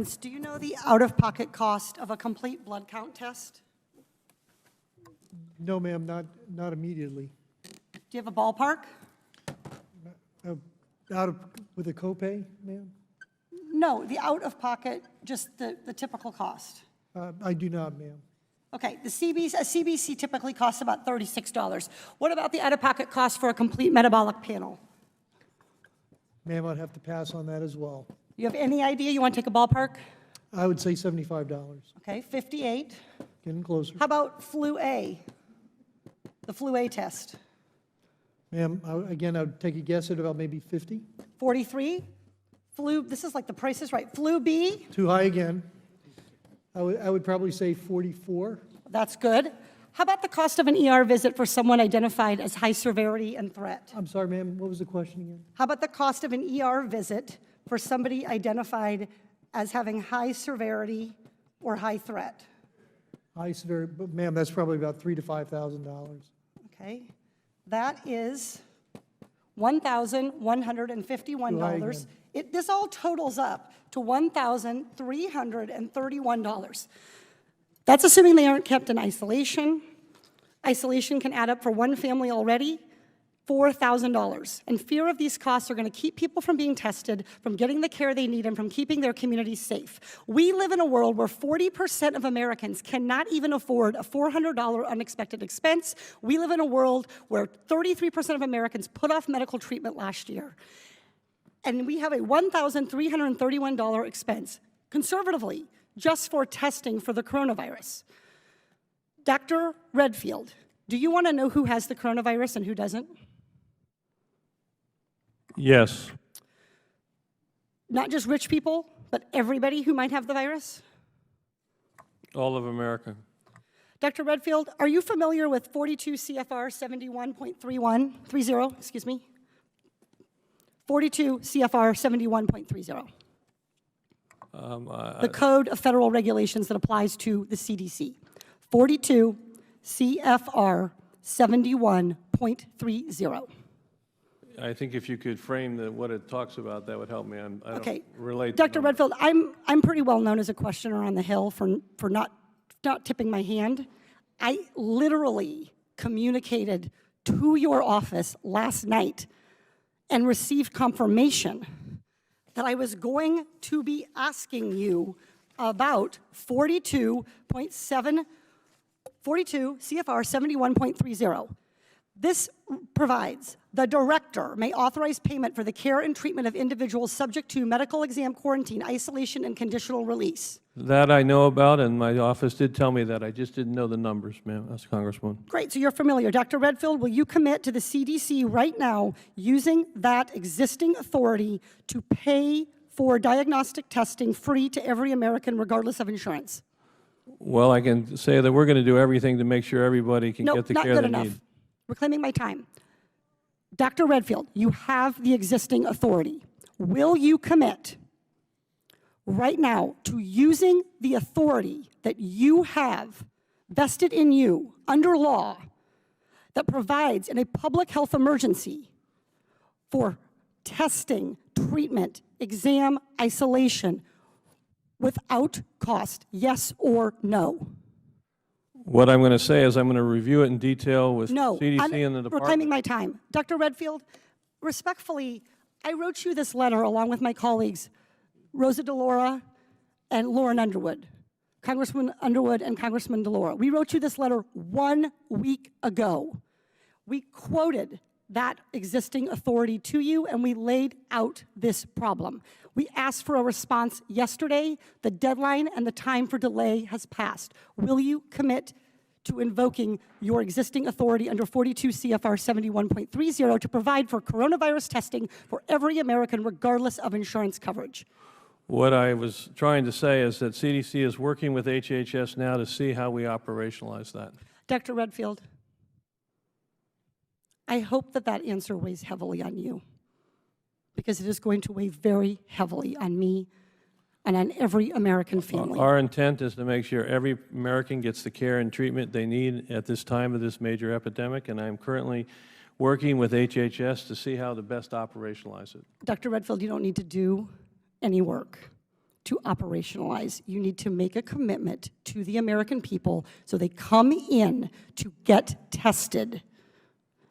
Do you know the out-of-pocket cost of a complete blood count test? No, ma'am, not immediately. Do you have a ballpark? With a copay, ma'am? No, the out-of-pocket, just the typical cost. I do not, ma'am. Okay, a CBC typically costs about $36. What about the out-of-pocket cost for a complete metabolic panel? Ma'am, I'd have to pass on that as well. You have any idea? You want to take a ballpark? I would say $75. Okay, 58. Getting closer. How about flu A? The flu A test? Ma'am, again, I would take a guess at about maybe 50. 43. This is like the Price is Right. Flu B? Too high again. I would probably say 44. That's good. How about the cost of an ER visit for someone identified as high severity and threat? I'm sorry, ma'am, what was the question again? How about the cost of an ER visit for somebody identified as having high severity or high threat? High severity, but ma'am, that's probably about $3,000 to $5,000. Okay. That is $1,151. This all totals up to $1,331. That's assuming they aren't kept in isolation. Isolation can add up for one family already, $4,000. And fear of these costs are going to keep people from being tested, from getting the care they need, and from keeping their communities safe. We live in a world where 40% of Americans cannot even afford a $400 unexpected expense. We live in a world where 33% of Americans put off medical treatment last year. And we have a $1,331 expense, conservatively, just for testing for the coronavirus. Dr. Redfield, do you want to know who has the coronavirus and who doesn't? Yes. Not just rich people, but everybody who might have the virus? All of America. Dr. Redfield, are you familiar with 42 CFR 71.30, excuse me? 42 CFR 71.30. The Code of Federal Regulations that applies to the CDC. 42 CFR 71.30. I think if you could frame what it talks about, that would help me. I Okay. don't relate. Dr. Redfield, I'm pretty well known as a questioner on the Hill for not tipping my hand. I literally communicated to your office last night and received confirmation that I was going to be asking you about 42 CFR 71.30. This provides the director may authorize payment for the care and treatment of individuals subject to medical exam, quarantine, isolation, and conditional release. That I know about, and my office did tell me that. I just didn't know the numbers, ma'am. That's Congresswoman. Great, so you're familiar. Dr. Redfield, will you commit to the CDC right now using that existing authority to pay for diagnostic testing free to every American regardless of insurance? Well, I can say that we're going to do everything to make sure everybody can get the care they need. Not good enough. Reclaiming my time. Dr. Redfield, you have the existing authority. Will you commit right now to using the authority that you have vested in you under law that provides in a public health emergency for testing, treatment, exam, isolation without cost, yes or no? What I'm going to say is I'm going to review it in detail with No, CDC I'm and the department. reclaiming my time. Dr. Redfield, respectfully, I wrote you this letter along with my colleagues, Rosa DeLaura and Lauren Underwood, Congresswoman Underwood and Congressman DeLaura. We wrote you this letter 1 week ago. We quoted that existing authority to you, and we laid out this problem. We asked for a response yesterday. The deadline and the time for delay has passed. Will you commit to invoking your existing authority under 42 CFR 71.30 to provide for coronavirus testing for every American regardless of insurance coverage? What I was trying to say is that CDC is working with HHS now to see how we operationalize that. Dr. Redfield, I hope that that answer weighs heavily on you, because it is going to weigh very heavily on me and on every American family. Our intent is to make sure every American gets the care and treatment they need at this time of this major epidemic, and I'm currently working with HHS to see how to best operationalize it. Dr. Redfield, you don't need to do any work. to operationalize. You need to make a commitment to the American people so they come in to get tested.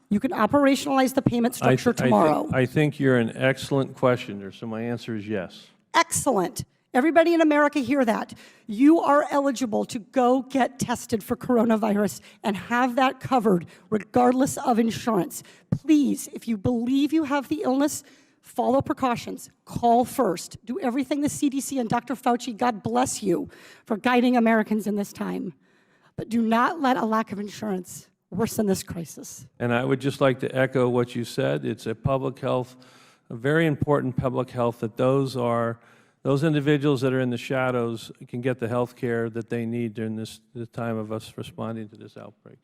You can operationalize the payment structure tomorrow. I think you're an excellent questioner, so my answer is yes. Excellent. Everybody in America hear that. You are eligible to go get tested for coronavirus and have that covered regardless of insurance. Please, if you believe you have the illness, follow precautions. Call first. Do everything the CDC and Dr. Fauci, God bless you, for guiding Americans in this time. But do not let a lack of insurance worsen this crisis. And I would just like to echo what you said. It's a public health, a very important public health, that those individuals that are in the shadows can get the health care that they need during this time of us responding to this outbreak.